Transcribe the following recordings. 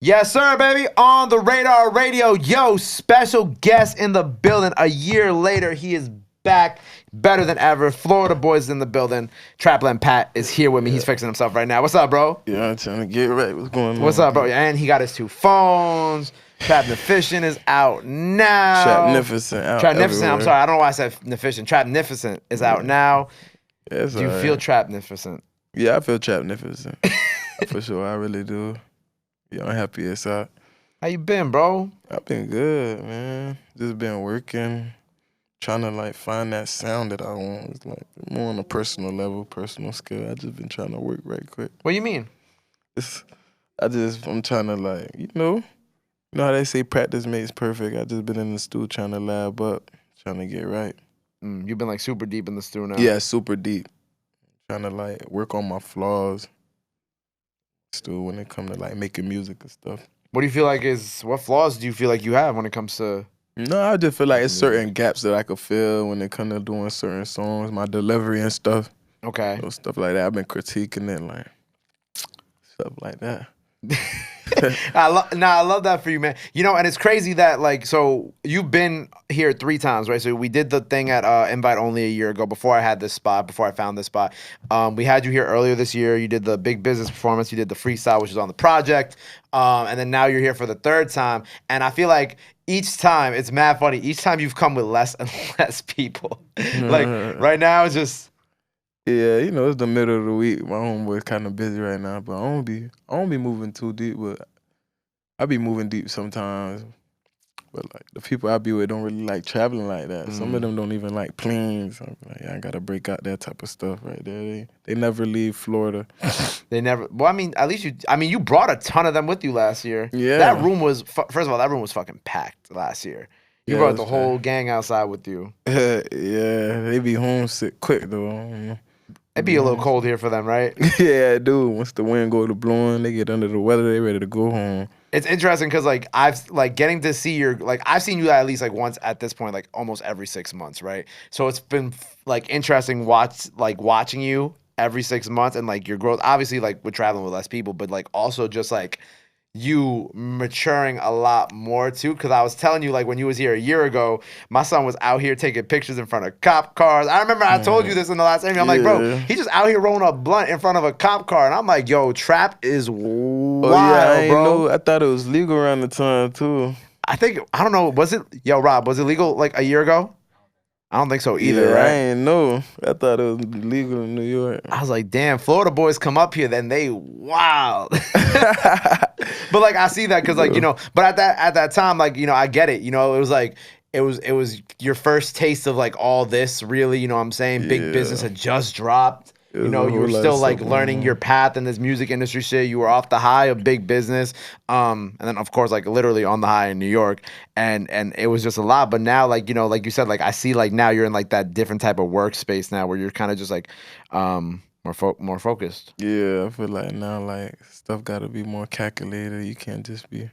Yes, sir, baby. On the Radar Radio. Yo, special guest in the building. A year later, he is back, better than ever. Florida boys in the building. Trapland Pat is here with me. He's fixing himself right now. What's up, bro? Yeah, I'm trying to get right. What's going on? What's up, bro? And he got his 2 phones. Trapnificent is out now. Trapnificent out everywhere. I'm sorry. I don't know why I said Nificent. Trapnificent is out now. Yeah, do you feel Trapnificent? Yeah, I feel Trapnificent. For sure, I really do. Yeah, I'm happy it's out. How you been, bro? I've been good, man. Just been working, trying to like find that sound that I want. It's like more on a personal level, personal skill. I just been trying to work right quick. What do you mean? I'm trying to like, you know how they say practice makes perfect. I just been in the studio trying to lab up, trying to get right. You've been like super deep in the stew now. Yeah, super deep. Trying to like work on my flaws. Still, when it comes to like making music and stuff. What do you feel like what flaws do you feel like you have when it comes to? No, I just feel like it's certain gaps that I could fill when it comes to doing certain songs, my delivery and stuff. Okay. So stuff like that. I've been critiquing it, like stuff like that. I love that for you, man. You know, and it's crazy that like, so you've been here 3 times, right? So we did the thing at Invite Only a year ago before I had this spot, before I found this spot. We had you here earlier this year. You did the Big Business performance. You did the freestyle, which is on the project. And then now you're here for the 3rd time. And I feel like each time, it's mad funny. Each time you've come with less and less people. Like right now, it's just. Yeah, you know, it's the middle of the week. My homeboy's kind of busy right now, but I don't be moving too deep, but I be moving deep sometimes. But like the people I be with don't really like traveling like that. Some of them don't even like planes. I'm like, yeah, I gotta break out that type of stuff right there. They never leave Florida. They never. Well, I mean, at least you brought a ton of them with you last year. Yeah. That room was first of all, that room was fucking packed last year. You brought the whole gang outside with you. Yeah, they be homesick quick though. It'd be a little cold here for them, right? Yeah, dude. Once the wind go to blowing, they get under the weather. They ready to go home. It's interesting because like I've like getting to see I've seen you at least like once at this point, like almost every 6 months, right? So it's been like interesting watching you every 6 months and like your growth. Obviously, like with traveling with less people, but like also just like you maturing a lot more too, because I was telling you like when you was here a year ago, my son was out here taking pictures in front of cop cars. I remember I told you this in the last interview. I'm like, bro, he just out here rolling a blunt in front of a cop car, and I'm like, yo, trap is wild, I bro. know. I thought it was legal around the time too. I don't know, Rob, was it legal like a year ago? I don't think so either, right? I ain't know. I thought it was legal in New York. I was like, damn, Florida boys come up here, then they wild. But like I see that because like, you know, but at that time, like, you know, I get it. You know, it was like it was your first taste of like all this, really, you know what I'm saying? Big Business had just dropped. You know, you were still like learning your path in this music industry shit. You were off the high of Big Business. And then of course, like literally on the high in New York. And it was just a lot. But now, like, you know, like you said, like I see like now you're in like that different type of workspace now where you're kind of just like more focused. Yeah, I feel like now like stuff gotta be more calculated. You can't just be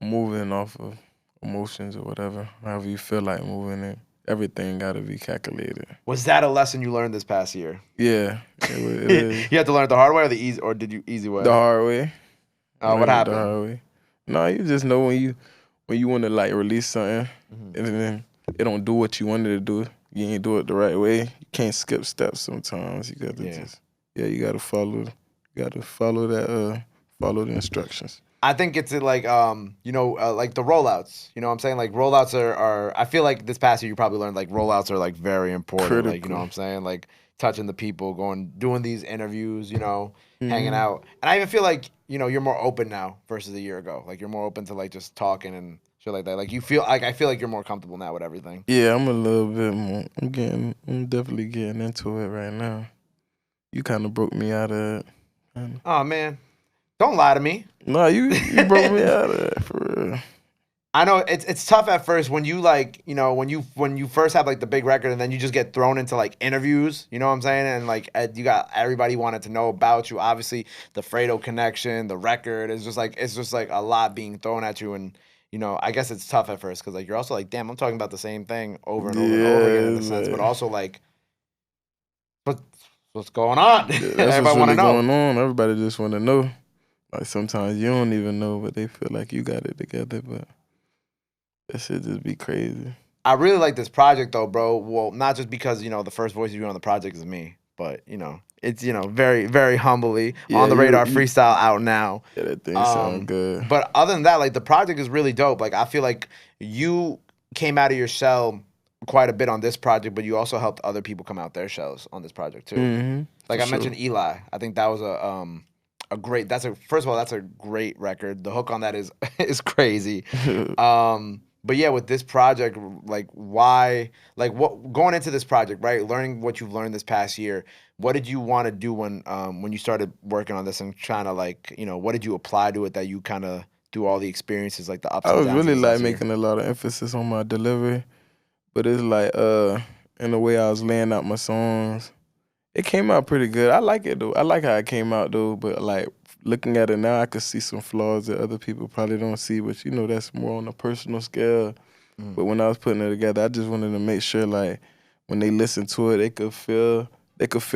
moving off of emotions or whatever. However you feel like moving it. Everything got to be calculated. Was that a lesson you learned this past year? Yeah. You had to learn it the hard way or the easy, or did you easy way? The hard way. What happened? The hard way. No, you just know when you want to like release something and then it don't do what you wanted to do. You ain't do it the right way. You can't skip steps sometimes. You got to you got to follow follow the instructions. I think it's like you know, like the rollouts. You know what I'm saying? Like rollouts are I feel like this past year you probably learned like rollouts are like very important. Critical. Like, you know what I'm saying? Like touching the people, doing these interviews, you know, hanging out. And I even feel like, you know, you're more open now versus a year ago. Like you're more open to like just talking and shit like that. Like you feel like I feel like you're more comfortable now with everything. Yeah, I'm a little bit more. I'm definitely getting into it right now. You kind of broke me out of it. Oh man. Don't lie to me. No, you broke me out of it, for real. I know it's tough at first when you like, you know, when you first have like the big record and then you just get thrown into like interviews, you know what I'm saying? And like you got everybody wanted to know about you. Obviously, the Fredo connection, the record is just like a lot being thrown at you, and you know, I guess it's tough at first because like you're also like, damn, I'm talking about the same thing over and over and over again in a sense, but also like, what's going on? Yeah, that's everybody what's want to really know. going on. Everybody just want to know. Like sometimes you don't even know, but they feel like you got it together. But that shit just be crazy. I really like this project though, bro. Well, not just because the first voice you do on the project is me, but it's very very humbly Yeah, on the radar you freestyle out now. yeah, that thing sound good. But other than that, like the project is really dope. Like I feel like you came out of your shell quite a bit on this project, but you also helped other people come out their shells on this project too. Like For I sure. mentioned Eli. I think that was a great. First of all, that's a great record. The hook on that is is crazy. But yeah, with this project, like why, like what going into this project, right? Learning what you've learned this past year. What did you want to do when you started working on this and trying to like, what did you apply to it that you kind of do all the experiences, like the ups I and was downs really of this like last year? making a lot of emphasis on my delivery, but it's like in the way I was laying out my songs, it came out pretty good. I like it though. I like how it came out though, but like looking at it now, I could see some flaws that other people probably don't see, but that's more on a personal scale. But when I was putting it together, I just wanted to make sure like when they listen to it, they could feel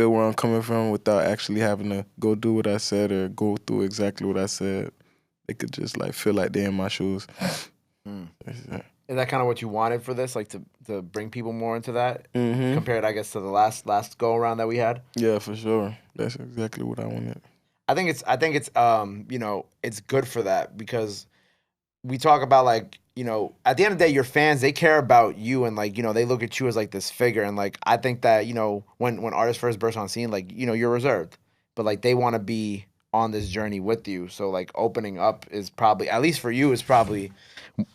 where I'm coming from without actually having to go do what I said or go through exactly what I said. They could just like feel like they're in my shoes. Is that kind of what you wanted for this, like to bring people more into that, Mm-hmm. compared, I guess, to the last go around that we had? Yeah, for sure. That's exactly what I wanted. I think it's it's good for that because we talk about like at the end of the day your fans, they care about you, and like they look at you as like this figure, and like I think that when artists first burst on scene, like you're reserved, but like they want to be on this journey with you, so like opening up is probably, at least for you, is probably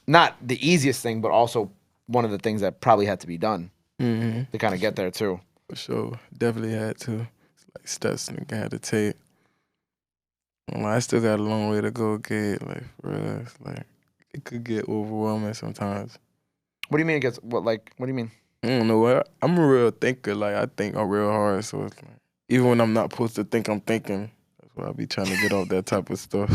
not the easiest thing, but also one of the things that probably had to be done Mm-hmm. to kind of get there too. For sure. Definitely had to. It's like steps nigga had to take. I still got a long way to go, kid. Like, for real, it's like it could get overwhelming sometimes. What do you mean it gets what do you mean? I don't know. I'm a real thinker. Like, I think I'm real hard. So it's like, even when I'm not supposed to think, I'm thinking. That's why I be trying to get off that type of stuff.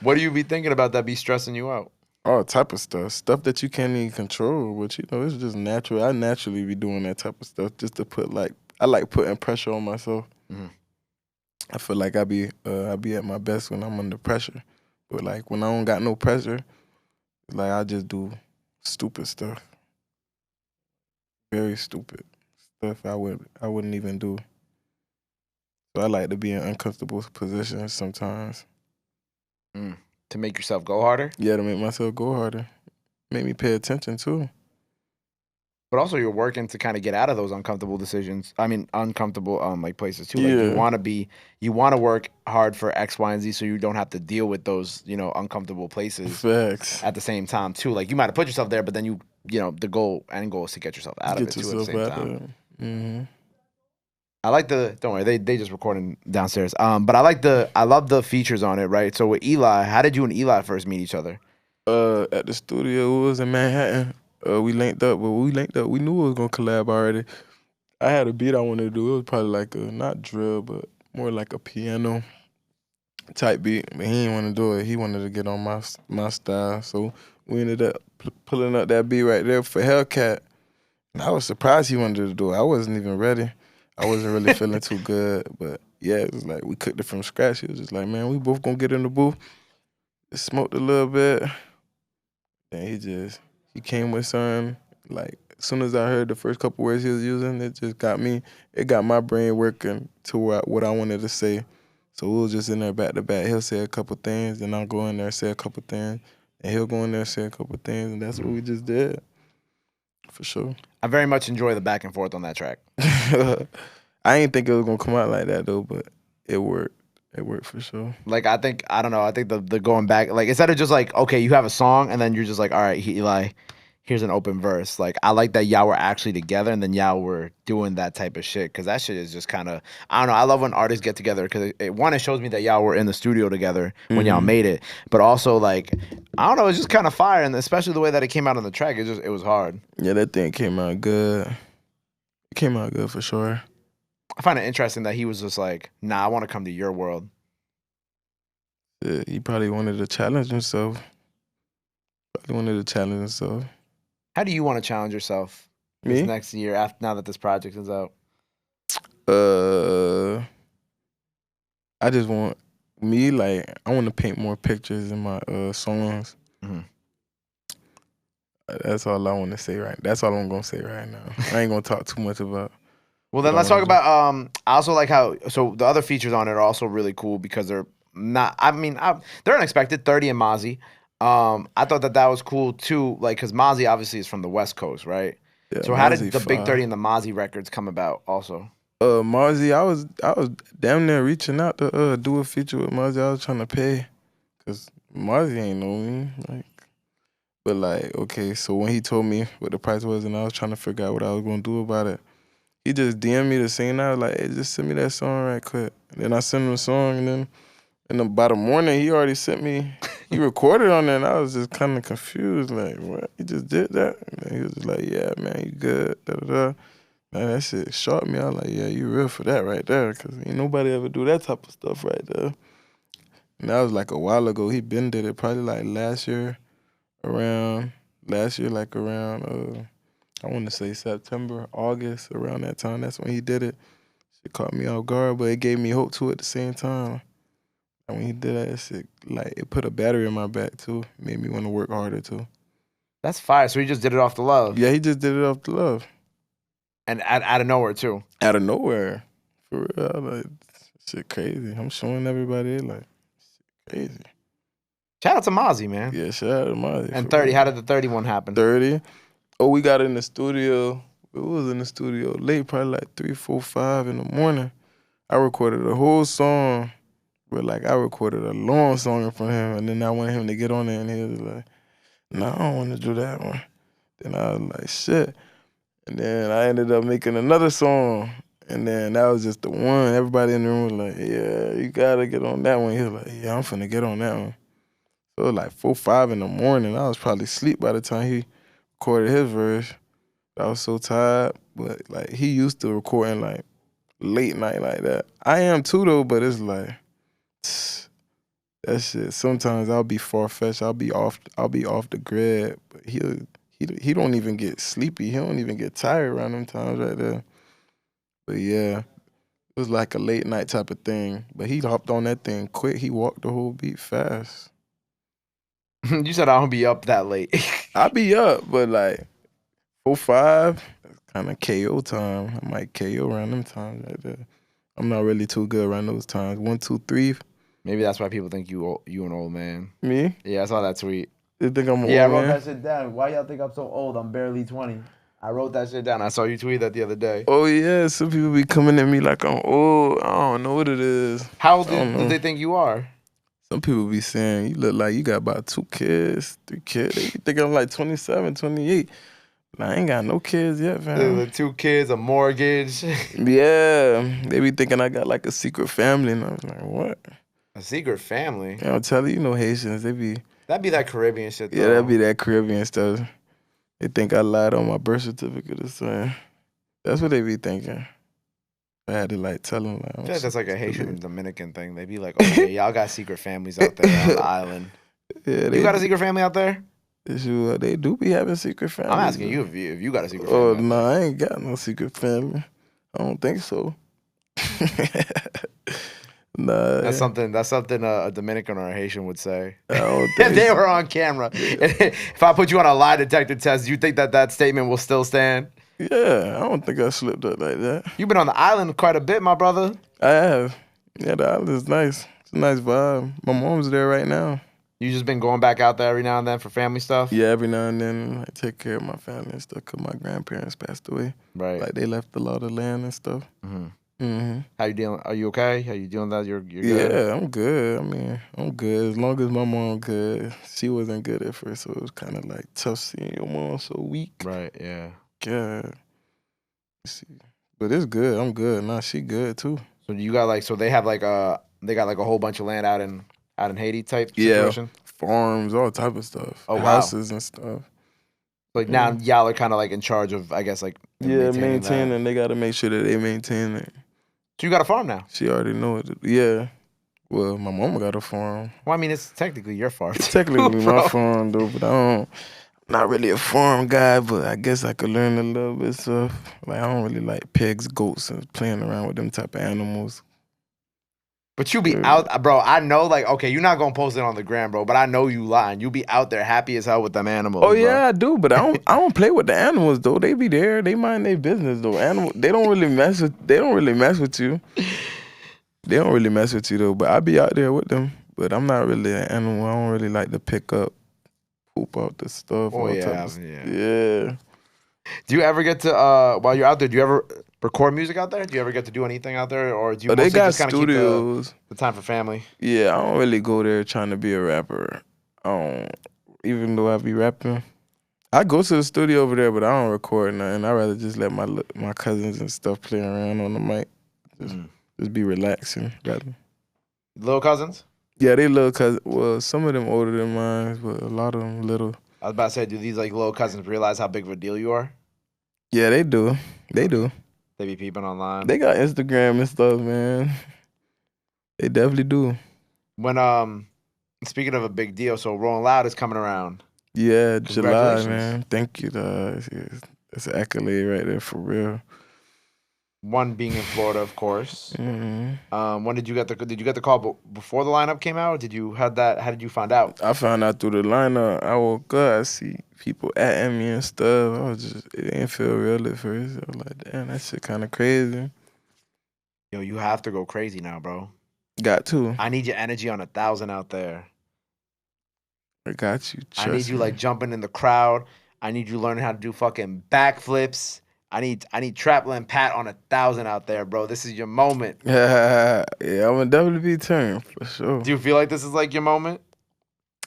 What do you be thinking about that be stressing you out? All type of stuff. Stuff that you can't even control. But, it's just natural. I naturally be doing that type of stuff just to put, like, I like putting pressure on myself. Mm-hmm. I feel like I be at my best when I'm under pressure. But, like, when I don't got no pressure, like, I just do stupid stuff. Very stupid stuff I wouldn't even do. So I like to be in uncomfortable positions sometimes. To make yourself go harder? Yeah, to make myself go harder. Make me pay attention too. But also you're working to kind of get out of those uncomfortable decisions. I mean, uncomfortable like places too. Like Yeah. you want to work hard for X, Y, and Z, so you don't have to deal with those, uncomfortable places Facts. at the same time too. Like you might have put yourself there, but then the end goal is to get yourself out of it Get too at the yourself same out time. there. Mm-hmm. I like don't worry, they just recording downstairs. But I love the features on it, right? So with Eli, how did you and Eli first meet each other? At the studio, it was in Manhattan. We linked up, but we knew we was gonna collab already. I had a beat I wanted to do. It was probably like a not drill, but more like a piano type beat. But he didn't want to do it. He wanted to get on my style. So we ended up pulling up that beat right there for Hellcat. And I was surprised he wanted to do it. I wasn't even ready. I wasn't really feeling too good. But yeah, it was like we cooked it from scratch. He was just like, man, we both gonna get in the booth. Just smoked a little bit. Then he came with something. Like as soon as I heard the first couple words he was using, it got my brain working to what I wanted to say. So we was just in there back to back. He'll say a couple things, then I'll go in there and say a couple things, and he'll go in there and say a couple things, and that's what we just did. For sure. I very much enjoy the back and forth on that track. I ain't think it was gonna come out like that though, but it worked. It worked for sure. Like I don't know. I think the going back, like instead of just like, okay, you have a song and then you're just like, all right, Eli, here's an open verse. Like I like that y'all were actually together and then y'all were doing that type of shit, because that shit is just kind of, I don't know. I love when artists get together because it shows me that y'all were in the studio together when y'all made it, but also like, I don't know, it's just kind of fire, and especially the way that it came out on the track, it was hard. Yeah, that thing came out good. It came out good for sure. I find it interesting that he was just like, nah, I want to come to your world. Yeah, he probably wanted to challenge himself. How do you want to challenge yourself this Me? next year now that this project is out? I just want Me, like, I want to paint more pictures in my songs. Mm-hmm. That's all I want to say That's all I'm gonna say right now. I ain't gonna talk too much about. Well, then let's talk about. I also like how. So the other features on it are also really cool because they're not. I mean, they're unexpected. 30 and Mozzy. I thought that was cool too. Like, because Mozzy obviously is from the West Coast, right? Yeah, So how did Mozzy the Big 30 fire. and the Mozzy records come about? Also, Mozzy, I was damn near reaching out to do a feature with Mozzy. I was trying to pay, cause Mozzy ain't know me, like. But like, okay, so when he told me what the price was, and I was trying to figure out what I was gonna do about it, he just DM'd me the same night, like, hey, just send me that song right quick. And then I sent him the song, and then by the morning, he already sent me, he recorded on it, and I was just kind of confused, like, what? He just did that? And then he was just like, yeah, man, you good, da-da-da. Man, that shit shocked me. I was like, yeah, you real for that right there, because ain't nobody ever do that type of stuff right there. And that was like a while ago. He been did it, probably like last year, like around, I want to say September, August, around that time. That's when he did it. It caught me off guard, but it gave me hope too at the same time. And when he did that, shit, like, it put a battery in my back too. Made me want to work harder too. that's fire. So he just did it off the love. Yeah, he just did it off the love. And out of nowhere too. Out of nowhere. For real. Like, shit crazy. I'm showing everybody, like, shit crazy. Shout out to Mozzy, man. Yeah, shout out to Mozzy. And 30, how did the 30 one happen? 30. Oh, we got in the studio. We was in the studio late, probably like 3, 4, 5 in the morning. I recorded a whole song, but like I recorded a long song in front of him, and then I wanted him to get on there, and he was like, "No, I don't want to do that one." Then I was like, "Shit," and then I ended up making another song, and then that was just the one. Everybody in the room was like, "Yeah, you gotta get on that one." He was like, "Yeah, I'm finna get on that one." So it was like 4, 5 in the morning. I was probably asleep by the time he recorded his verse. I was so tired, but like he used to recording like late night like that. I am too though, but it's like that shit. Sometimes I'll be far-fetched. I'll be off the grid. But he don't even get sleepy. He don't even get tired around them times right there. But yeah, it was like a late night type of thing. But he hopped on that thing quick. He walked the whole beat fast. You said I don't be up that late. I be up, but like 4, 5, kind of KO time. I might KO around them times right there. I'm not really too good around those times. 1, 2, 3. Maybe that's why people think you an old man. Me? Yeah, I saw that tweet. They think I'm an Yeah, I old wrote man? that shit down. Why y'all think I'm so old? I'm barely 20. I wrote that shit down. I saw you tweet that the other day. Oh yeah, some people be coming at me like I'm old. I don't know what it is. How old do they think you are? Some people be saying you look like you got about 2 kids, 3 kids. They think I'm like 27, 28. I ain't got no kids yet, fam. The 2 kids, a mortgage. Yeah, they be thinking I got like a secret family, and I was like, what? A secret family? Yeah, I'm telling you, Haitians, they be... That'd be that Caribbean shit, though. Yeah, that'd be that Caribbean stuff. They think I lied on my birth certificate or something. That's what they be thinking. I had to like tell them. Like, I feel like that's like a Haitian and Dominican thing. They be like, oh yeah, y'all got secret families out there on the island. Yeah, you got a secret family out there? Sure, they do be having secret families. I'm asking you if you got a secret family. Oh, no, I ain't got no secret family. I don't think so. Nah. That's something a Dominican or a Haitian would say. I don't think if they were on camera. If I put you on a lie detector test, do you think that statement will still stand? Yeah, I don't think I slipped up like that. You've been on the island quite a bit, my brother. I have. Yeah, the island is nice. It's a nice vibe. My mom's there right now. You just been going back out there every now and then for family stuff? Yeah, every now and then I take care of my family and stuff because my grandparents passed away. Right. Like they left a lot of land and stuff. Mm-hmm. Mm-hmm. How you dealing? Are you okay? How you doing that? You're good? Yeah, I'm good. I mean, I'm good. As long as my mom good. She wasn't good at first, so it was kind of like tough seeing your mom so weak. Right, yeah. God. See. But it's good. I'm good. Nah, she good too. So you got like, so they have like they got like a whole bunch of land out in Haiti type situation? Yeah, farms, all type of stuff. Oh, houses and stuff. Like now y'all are kind of like in charge of, I guess, like maintaining. They got to make sure that they maintain it. So you got a farm now? She already know it. Yeah. Well, my mama got a farm. Well, I mean, it's technically your farm. It's technically my farm, though, but I'm not really a farm guy, but I guess I could learn a little bit stuff. Like, I don't really like pigs, goats, and playing around with them type of animals. But you be out, bro. I know, like, okay, you're not gonna post it on the gram, bro. But I know you lying. You be out there happy as hell with them animals. Oh bro. yeah, I do. But I don't play with the animals though. They be there. They mind their business though. They don't really mess with. They don't really mess with you. They don't really mess with you though. But I be out there with them. But I'm not really an animal. I don't really like to pick up, poop out the stuff. Oh yeah. yeah. Do you ever get to while you're out there? Do you ever record music out there? Do you ever get to do anything out there, or do you mostly they got just kind of keep studios. the time for family? Yeah, I don't really go there trying to be a rapper. Even though I be rapping, I go to the studio over there, but I don't record nothing. I rather just let my cousins and stuff play around on the mic, just be relaxing rather. Little cousins? Yeah, they little cousins. Well, some of them older than mine, but a lot of them little. I was about to say, do these like little cousins realize how big of a deal you are? Yeah, they do. They do. They be peeping online. They got Instagram and stuff, man. They definitely do. When speaking of a big deal, so Rolling Loud is coming around. Yeah, July, man. Thank you, dog. That's an accolade right there for real. One being in Florida, of course. Mm-hmm. When did you get the call before the lineup came out? How did you find out? I found out through the lineup. I woke up, I see people at me and stuff. It didn't feel real at first. I was like, damn, that shit kind of crazy. Yo, you have to go crazy now, bro. Got to. I need your energy on 1,000 out there. I got you. I need you like jumping in the crowd. I need you learning how to do fucking backflips. I need Trapland Pat on 1,000 out there, bro. This is your moment. Yeah, I'm gonna definitely be turned for sure. Do you feel like this is like your moment?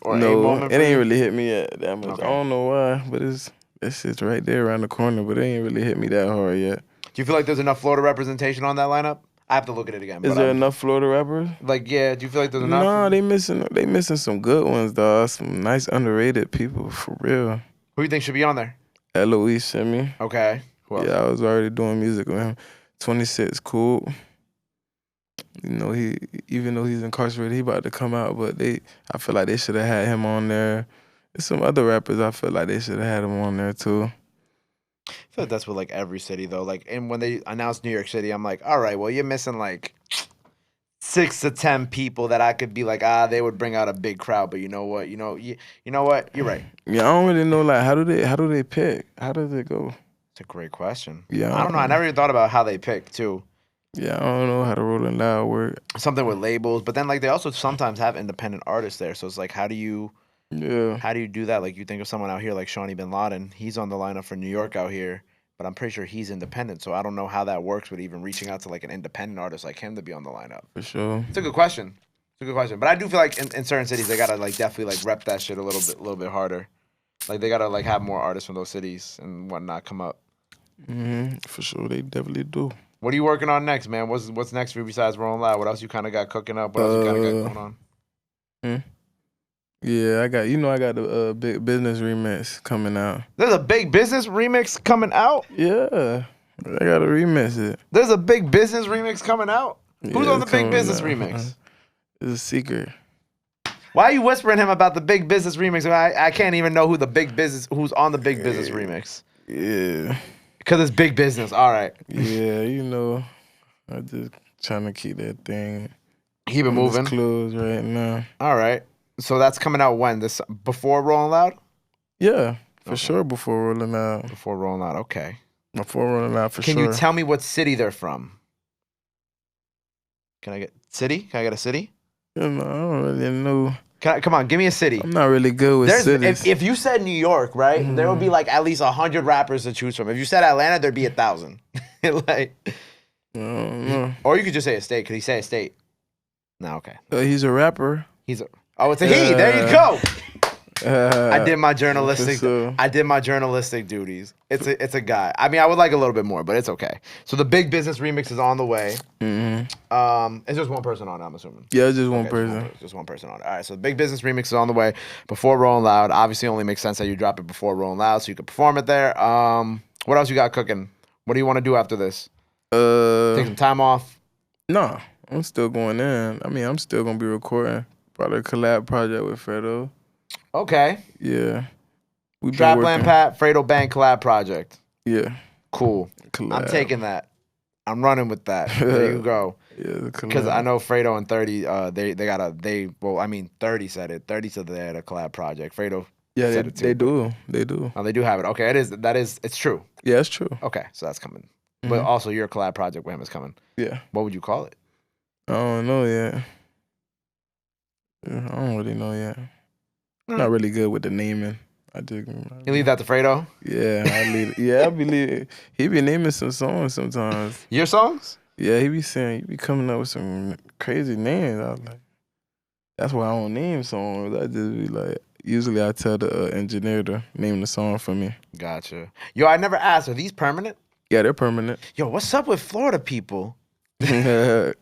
Or no, a moment it ain't really hit me yet that much. Okay. I don't know why, but this shit's right there around the corner, but it ain't really hit me that hard yet. Do you feel like there's enough Florida representation on that lineup? I have to look at it again. Is there enough Florida rappers? Like, yeah, do you feel like there's enough? No, they missing some good ones, dog. Some nice underrated people for real. Who do you think should be on there? Eloise sent me. Okay. Who else? Yeah, I was already doing music with him. 26 cool. You know, even though he's incarcerated, he about to come out, but I feel like they should have had him on there. There's some other rappers I feel like they should have had him on there too. I feel like that's with like every city though. Like, and when they announced New York City, I'm like, all right, well, you're missing like 6 to 10 people that I could be like, they would bring out a big crowd. But you know what? You know what? You're right. Yeah, I don't really know. Like, how do they pick? How does it go? It's a great question. Yeah, I don't know. I never even thought about how they pick too. Yeah, I don't know how the Rolling Loud work. Something with labels, but then like they also sometimes have independent artists there. So it's like, how do you do that? Like, you think of someone out here like Shawnee Bin Laden. He's on the lineup for New York out here, but I'm pretty sure he's independent. So I don't know how that works with even reaching out to like an independent artist like him to be on the lineup. For sure. It's a good question. But I do feel like in certain cities they gotta like definitely like rep that shit a little bit harder. Like they gotta like have more artists from those cities and whatnot come up. For sure, they definitely do. What are you working on next, man? What's next for you besides Rolling Loud? What else you kind of got cooking up? What else you kind of got going on? Yeah, I got the Big Business remix coming out. There's a Big Business remix coming out? Yeah, I gotta remix it. There's a Big Business remix coming out? Yeah, Who's on the Big Business remix? It's a secret. Why are you whispering him about the Big Business remix? I can't even know who's on the Big Business remix. Yeah. Because it's Big Business. All right. Yeah, I just trying to keep that thing. Keep it moving. Close right now. All right. So that's coming out when? Before Rolling Loud? Yeah, for sure. Before Rolling Loud. Before Rolling Loud. Okay. Before Rolling Loud, for sure. Can you tell me what city they're from? Can I get city? Can I get a city? I don't really know. Come on, give me a city. I'm not really good with cities. If you said New York, right, there would be like at least 100 rappers to choose from. If you said Atlanta, there'd be 1,000. Like, I don't know. Or you could just say a state. Could he say a state? No, okay. He's a rapper. It's a he. There you go. I did my journalistic. I did my journalistic duties. It's a guy. I mean, I would like a little bit more, but it's okay. So the Big Business remix is on the way. It's just one person on it, I'm assuming. Yeah, it's just one person. Just one person on it. All right. So the Big Business remix is on the way before Rolling Loud. Obviously, it only makes sense that you drop it before Rolling Loud, so you can perform it there. What else you got cooking? What do you want to do after this? Take some time off. No, I'm still going in. I mean, I'm still gonna be recording. Probably a collab project with Fredo. Okay. Yeah. Trapland Pat, Fredo Bang collab project. Yeah. Cool. Collab. I'm taking that. I'm running with that. There you go. Yeah, because I know Fredo and 30, well, I mean, 30 said it. 30 said they had a collab project. Fredo said it too. They do. They do. Oh, they do have it. Okay, it's true. Yeah, it's true. Okay, so that's coming. But also, your collab project with him is coming. Yeah. What would you call it? I don't know yet. I don't really know yet. Not really good with the naming. You leave that to Fredo? Yeah, I leave it. Yeah, I believe he be naming some songs sometimes. Your songs? Yeah, he be coming up with some crazy names. I was like, that's why I don't name songs. I just be like, usually I tell the engineer to name the song for me. Gotcha. Yo, I never asked, are these permanent? Yeah, they're permanent. Yo, what's up with Florida people? Yeah,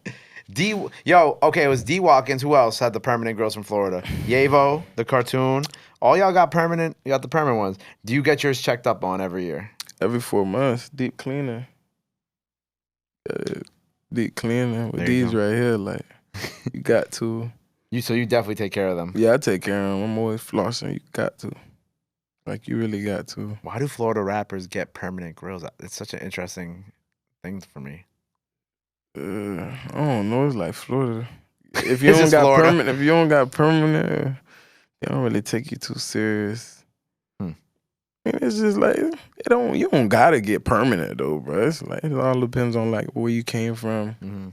Okay, it was D Watkins. Who else had the permanent girls from Florida? Yavo, the cartoon. All y'all got permanent. You got the permanent ones. Do you get yours checked up on every year? every 4 months, deep cleaning. Deep cleaning with these right here, like you got to. So you definitely take care of them. Yeah, I take care of them. I'm always flossing. You got to. Like you really got to. Why do Florida rappers get permanent grills? It's such an interesting thing for me. I don't know. It's like Florida. If you don't got permanent, they don't really take you too serious. It's just like you don't gotta get permanent though, bro. It's like it all depends on like where you came from,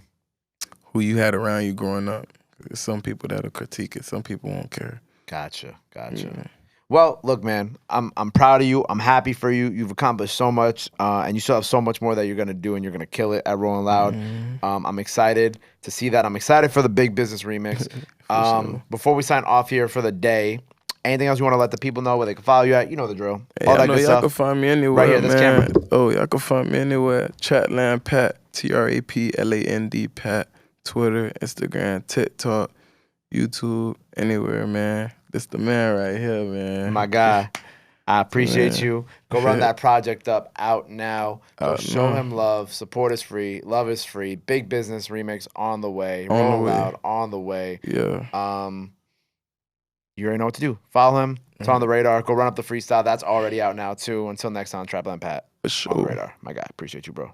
who you had around you growing up. There's some people that'll critique it, some people won't care. Gotcha. Yeah. Well, look, man, I'm proud of you. I'm happy for you. You've accomplished so much, and you still have so much more that you're gonna do, and you're gonna kill it at Rolling Loud. I'm excited to see that. I'm excited for the Big Business remix. Sure. Before we sign off here for the day, anything else you want to let the people know where they can follow you at? You know the drill. Hey, All that good y'all stuff. can find me anywhere, right here, this man. camera. Oh, y'all can find me anywhere. Trapland Pat, Trapland Pat, Twitter, Instagram, TikTok, YouTube, anywhere, man. This the man right here, man. My guy. I appreciate you. Go run that project up out now. Go show him love. Support is free. Love is free. Big Business remix on the way. Roll Loud on the way. Yeah. You already know what to do. Follow him. It's on the radar. Go run up the freestyle. That's already out now too. Until next time, Trapland Pat. For sure. On the radar. My guy. Appreciate you, bro.